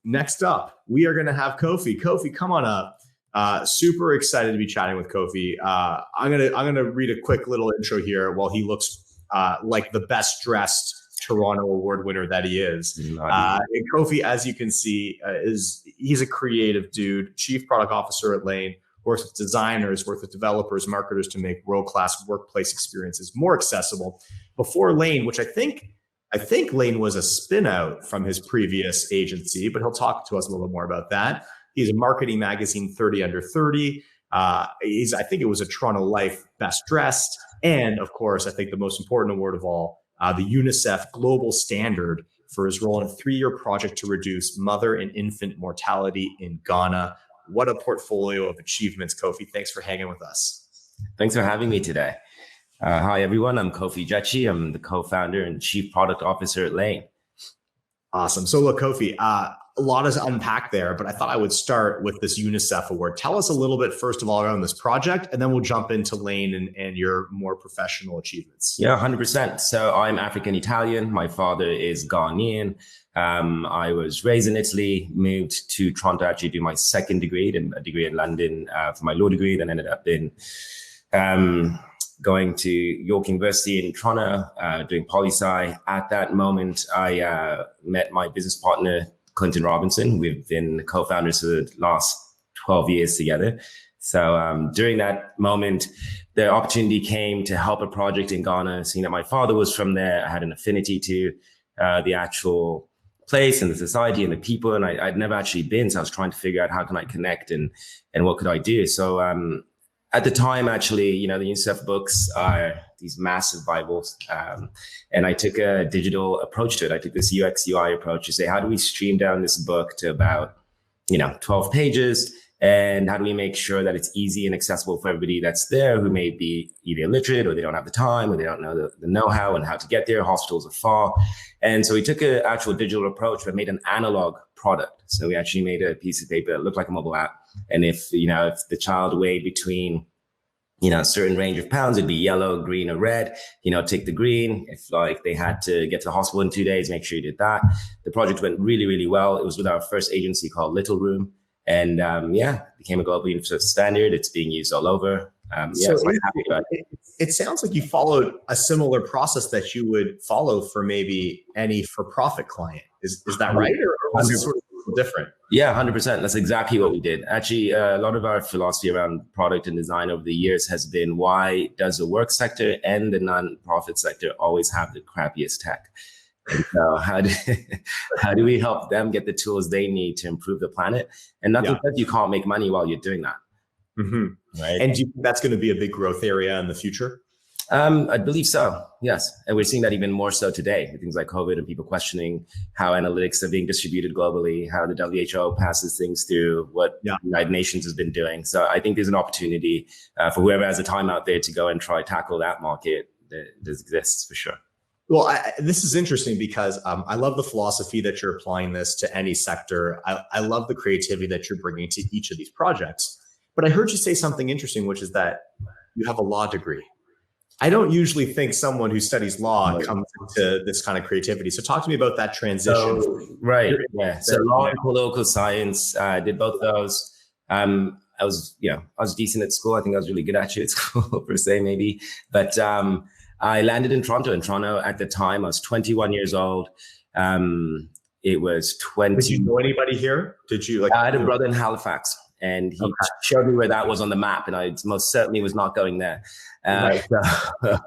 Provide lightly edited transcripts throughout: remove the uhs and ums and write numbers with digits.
next up, we are going to have Kofi. Kofi, come on up. Super excited to be chatting with Kofi. I'm gonna read a quick little intro here while he looks like the best dressed Toronto award winner that he is. And Kofi, as you can see, he's a creative dude, chief product officer at Lane, works with designers, works with developers, marketers to make world-class workplace experiences more accessible. Before Lane, which I think Lane was a spin out from his previous agency, but he'll talk to us a little bit more about that. He's a marketing magazine 30 under 30. I think it was a Toronto Life Best Dressed. And of course, I think the most important award of all, the UNICEF Global Standard for his role in a 3-year project to reduce mother and infant mortality in Ghana. What a portfolio of achievements, Kofi. Thanks for hanging with us. Thanks for having me today. Hi, everyone. I'm Kofi Gyekye. I'm the co-founder and chief product officer at Lane. Awesome. So look, Kofi, a lot is unpacked there, but I thought I would start with this UNICEF award. Tell us a little bit, first of all, around this project, and then we'll jump into Lane and your more professional achievements. Yeah, 100%. So I'm African-Italian. My father is Ghanaian. I was raised in Italy, moved to Toronto to actually do my second degree, and a degree in London for my law degree, then ended up in going to York University in Toronto, doing poli-sci. At that moment, I met my business partner, Clinton Robinson. We've been co-founders for the last 12 years together. So during that moment, the opportunity came to help a project in Ghana. Seeing that my father was from there, I had an affinity to the actual place and the society and the people, and I'd never actually been. So I was trying to figure out how can I connect and what could I do. So at the time, actually, the UNICEF books are these massive Bibles. And I took a digital approach to it. I took this UX UI approach to say, how do we stream down this book to about, 12 pages? And how do we make sure that it's easy and accessible for everybody that's there who may be either illiterate or they don't have the time or they don't know the know-how and how to get there. Hospitals are far. And so we took an actual digital approach, but made an analog product. So we actually made a piece of paper that looked like a mobile app. And if the child weighed between, a certain range of pounds, it'd be yellow, green, or red, take the green. If they had to get to the hospital in 2 days, make sure you did that. The project went really, really well. It was with our first agency called Little Room. And became a global UNICEF standard. It's being used all over. So I'm happy about it. It sounds like you followed a similar process that you would follow for maybe any for-profit client. Is that right? Or was it sort of different? Yeah, 100%. That's exactly what we did. Actually, a lot of our philosophy around product and design over the years has been, why does the work sector and the non-profit sector always have the crappiest tech? And so how do we help them get the tools they need to improve the planet? And not that you can't make money while you're doing that. Mm-hmm. Right. And do you think that's going to be a big growth area in the future? I believe so. Yes. And we're seeing that even more so today with things like COVID and people questioning how analytics are being distributed globally, how the WHO passes things through, what the United Nations has been doing. So I think there's an opportunity for whoever has the time out there to go and try tackle that market that exists for sure. Well, this is interesting because I love the philosophy that you're applying this to any sector. I love the creativity that you're bringing to each of these projects. But I heard you say something interesting, which is that you have a law degree. I don't usually think someone who studies law comes into this kind of creativity. So talk to me about that transition. Right. Yeah. So law and political science, I did both those. I was decent at school. I think I was really good actually at school per se, maybe. But I landed in Toronto. In Toronto at the time, I was 21 years old. It was 20. Did you know anybody here? Did you I had a brother in Halifax, and he showed me where that was on the map, and I most certainly was not going there. So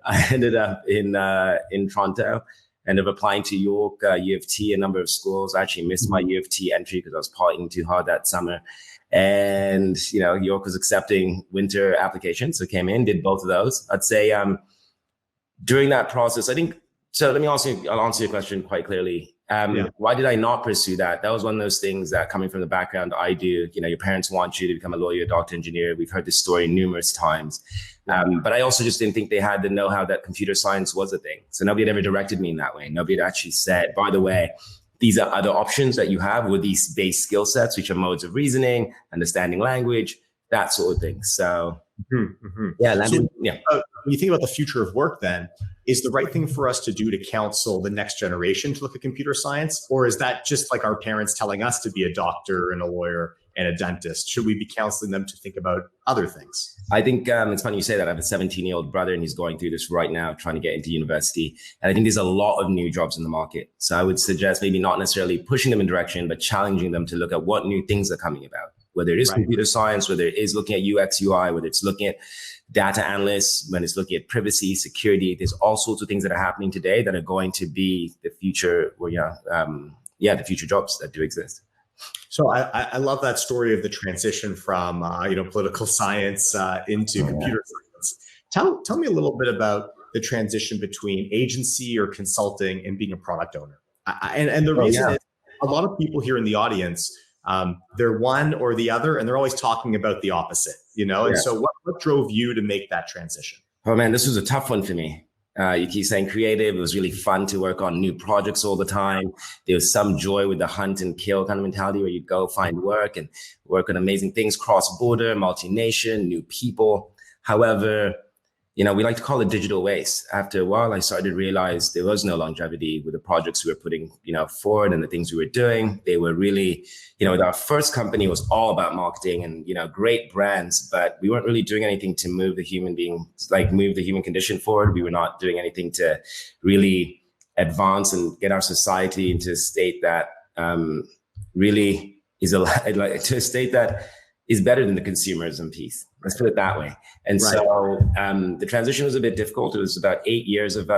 I ended up in Toronto, ended up applying to York, U of T, a number of schools. I actually missed my U of T entry because I was partying too hard that summer. And, York was accepting winter applications. So came in, did both of those. I'd say during that process, I think, so let me I'll answer your question quite clearly. Why did I not pursue that? That was one of those things that coming from the background I do, your parents want you to become a lawyer, doctor, engineer. We've heard this story numerous times. But I also just didn't think they had the know-how that computer science was a thing. So nobody had ever directed me in that way. Nobody had actually said, by the way, these are other options that you have with these base skill sets, which are modes of reasoning, understanding language, that sort of thing. So when you think about the future of work, then is the right thing for us to do to counsel the next generation to look at computer science? Or is that just like our parents telling us to be a doctor and a lawyer and a dentist? Should we be counseling them to think about other things? I think it's funny you say that. I have a 17-year-old brother and he's going through this right now, trying to get into university. And I think there's a lot of new jobs in the market. So I would suggest maybe not necessarily pushing them in direction, but challenging them to look at what new things are coming about, whether it is computer science, whether it is looking at UX, UI, whether it's looking at data analysts, when it's looking at privacy, security. There's all sorts of things that are happening today that are going to be the future, the future jobs that do exist. So I love that story of the transition from political science into computer science. Tell me a little bit about the transition between agency or consulting and being a product owner. And the reason is a lot of people here in the audience, they're one or the other, and they're always talking about the opposite, And so what drove you to make that transition? Oh man, this was a tough one for me. You keep saying creative. It was really fun to work on new projects all the time. There was some joy with the hunt and kill kind of mentality where you'd go find work and work on amazing things, cross-border, multi-nation, new people. However, we like to call it digital waste. After a while, I started to realize there was no longevity with the projects we were putting, forward and the things we were doing. They were really, our first company was all about marketing and, great brands, but we weren't really doing anything to move the human condition forward. We were not doing anything to really advance and get our society into a state that really is to a state that is better than the consumerism piece. Let's put it that way. And so the transition was a bit difficult. It was about 8 years of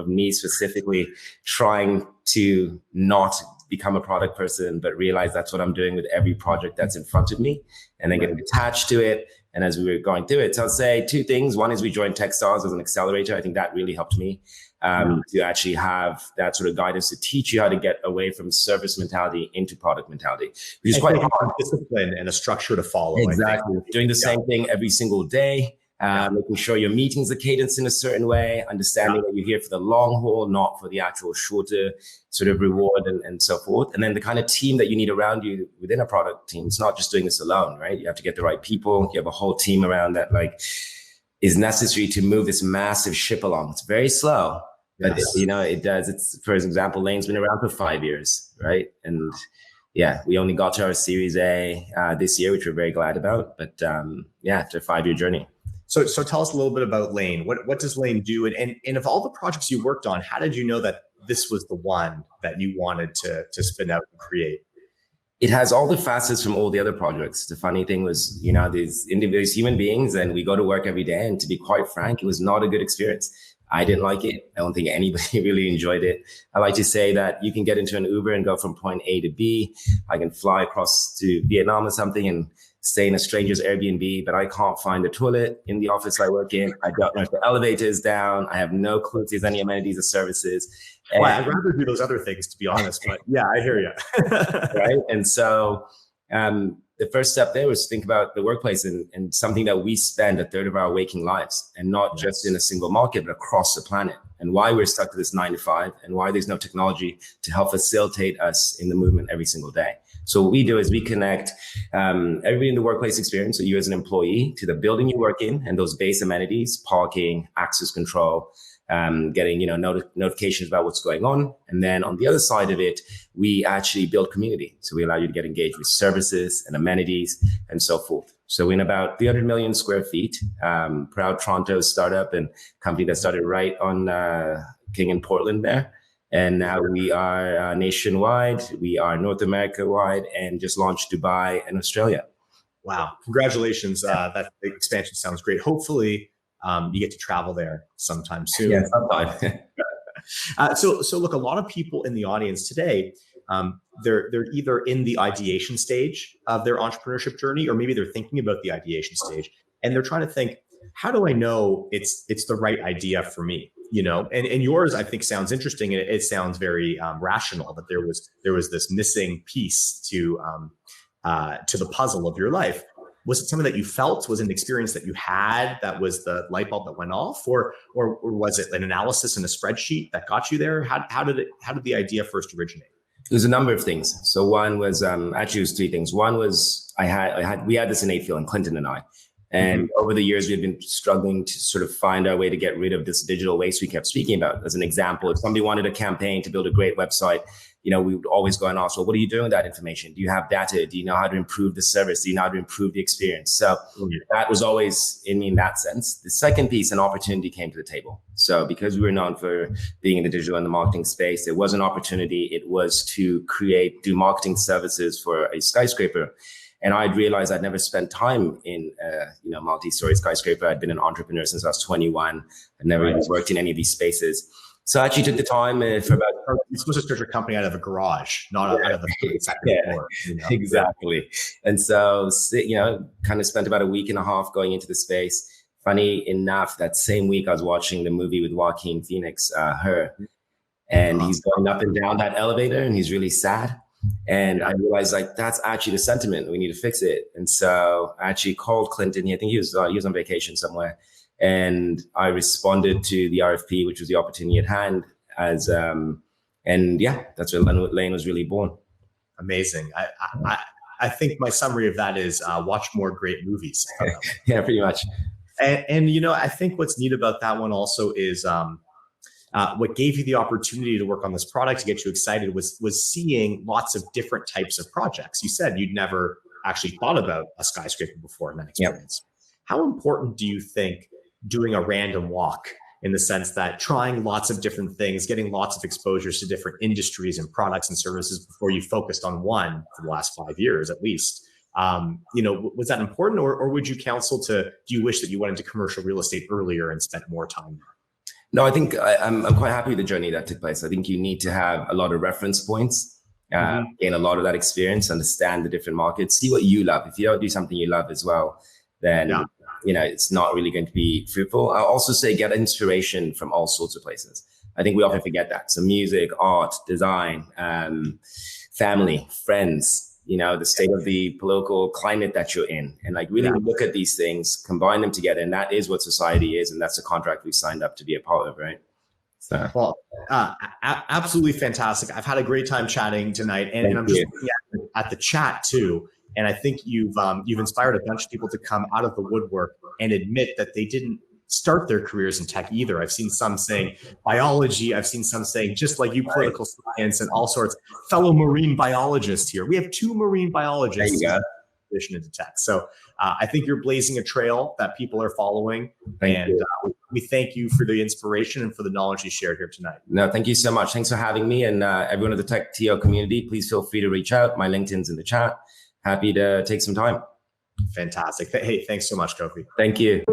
me specifically, trying to not become a product person, but realize that's what I'm doing with every project that's in front of me, and then getting attached to it. And as we were going through it, so I'll say two things. One is we joined TechStars as an accelerator. I think that really helped me to actually have that sort of guidance to teach you how to get away from service mentality into product mentality, which is quite hard. Discipline and a structure to follow. Exactly. Doing the same thing every single day, making sure your meetings are cadenced in a certain way, understanding that you're here for the long haul, not for the actual shorter sort of reward and so forth. And then the kind of team that you need around you within a product team. It's not just doing this alone, right? You have to get the right people. You have a whole team around that is necessary to move this massive ship along. It's very slow. But it does. It's, for example, Lane's been around for 5 years, right? And we only got to our Series A this year, which we're very glad about. But after a 5-year journey. So tell us a little bit about Lane. What does Lane do? And of all the projects you worked on, how did you know that this was the one that you wanted to spin out and create? It has all the facets from all the other projects. The funny thing was, these human beings, and we go to work every day. And to be quite frank, it was not a good experience. I didn't like it. I don't think anybody really enjoyed it. I like to say that you can get into an Uber and go from point A to B. I can fly across to Vietnam or something and stay in a stranger's Airbnb, but I can't find the toilet in the office I work in. I don't know if the elevator is down. I have no clue if there's any amenities or services. Well, I'd rather do those other things, to be honest, but yeah, I hear you. Right. And so the first step there was to think about the workplace and something that we spend a third of our waking lives, and not just in a single market, but across the planet, and why we're stuck to this 9 to 5 and why there's no technology to help facilitate us in the movement every single day. So what we do is we connect everybody in the workplace experience, so you as an employee, to the building you work in and those base amenities, parking, access control, getting notifications about what's going on. And then on the other side of it, we actually build community. So we allow you to get engaged with services and amenities and so forth. So in about 300 million square feet, proud Toronto startup and company that started right on King in Portland there. And now we are nationwide, we are North America wide, and just launched Dubai and Australia. Wow. Congratulations. That expansion sounds great. Hopefully you get to travel there sometime soon. Yeah, sometime. So look, a lot of people in the audience today, they're either in the ideation stage of their entrepreneurship journey, or maybe they're thinking about the ideation stage, and they're trying to think, how do I know it's the right idea for me? And yours, I think, sounds interesting, and it sounds very rational, that there was this missing piece to the puzzle of your life. Was it something that you felt? Was it an experience that you had that was the light bulb that went off, or was it an analysis in a spreadsheet that got you there? How did the idea first originate? There's a number of things. So one was actually it was 3 things. One was we had this innate feeling, Clinton and I. And over the years, we've been struggling to sort of find our way to get rid of this digital waste we kept speaking about. As an example, if somebody wanted a campaign to build a great website, we would always go and ask, well, what are you doing with that information? Do you have data? Do you know how to improve the service? Do you know how to improve the experience? So that was always in me in that sense. The second piece, an opportunity came to the table. So because we were known for being in the digital and the marketing space, there was an opportunity. It was to do marketing services for a skyscraper. And I'd realized I'd never spent time in multi-story skyscraper. I'd been an entrepreneur since I was 21. I'd never even worked in any of these spaces. So I actually took the time for about... You're supposed to start your company out of a garage, not out of the second floor. Exactly. And so, kind of spent about a week and a half going into the space. Funny enough, that same week I was watching the movie with Joaquin Phoenix, Her. And he's going up and down that elevator and he's really sad. And I realized that's actually the sentiment. We need to fix it. And so I actually called Clinton. I think he was on vacation somewhere. And I responded to the RFP, which was the opportunity at hand that's where Lane was really born. Amazing. I think my summary of that is watch more great movies. Yeah, pretty much. And I think what's neat about that one also is what gave you the opportunity to work on this product, to get you excited, was seeing lots of different types of projects. You said you'd never actually thought about a skyscraper before in that experience. Yep. How important do you think doing a random walk, in the sense that trying lots of different things, getting lots of exposures to different industries and products and services before you focused on one for the last 5 years at least? Was that important, or would you do you wish that you went into commercial real estate earlier and spent more time there? No, I think I'm quite happy with the journey that took place. I think you need to have a lot of reference points, gain a lot of that experience, understand the different markets, see what you love. If you don't do something you love as well, then it's not really going to be fruitful. I'll also say get inspiration from all sorts of places. I think we often forget that. So music, art, design, family, friends, the state of the political climate that you're in, and really look at these things, combine them together. And that is what society is. And that's the contract we signed up to be a part of, right? So. Well, absolutely fantastic. I've had a great time chatting tonight, and I'm just looking at the chat too. And I think you've inspired a bunch of people to come out of the woodwork and admit that they didn't start their careers in tech either. I've seen some saying biology. I've seen some saying, just like you, political science and all sorts. Fellow marine biologists here. We have 2 marine biologists in addition into tech. So I think you're blazing a trail that people are following. We thank you for the inspiration and for the knowledge you shared here tonight. No, thank you so much. Thanks for having me. And everyone at the TechTO community, please feel free to reach out. My LinkedIn's in the chat. Happy to take some time. Fantastic. Hey, thanks so much, Kofi. Thank you.